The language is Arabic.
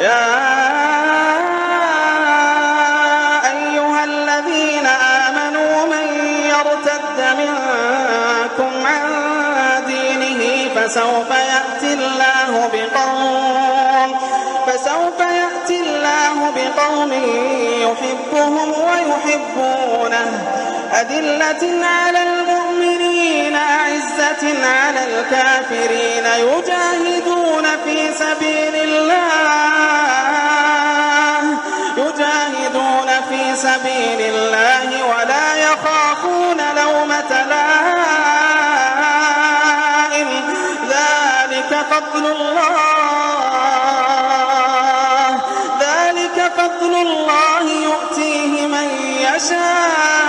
يا أيها الذين آمنوا من يرتد منكم عن دينه فسوف يأتي الله بقوم يحبهم ويحبونه أذلة على المؤمنين أعزة على الكافرين يجاهدون في سبيل الله ولا يخافون لومة لائم ذلك فضل الله يؤتيه من يشاء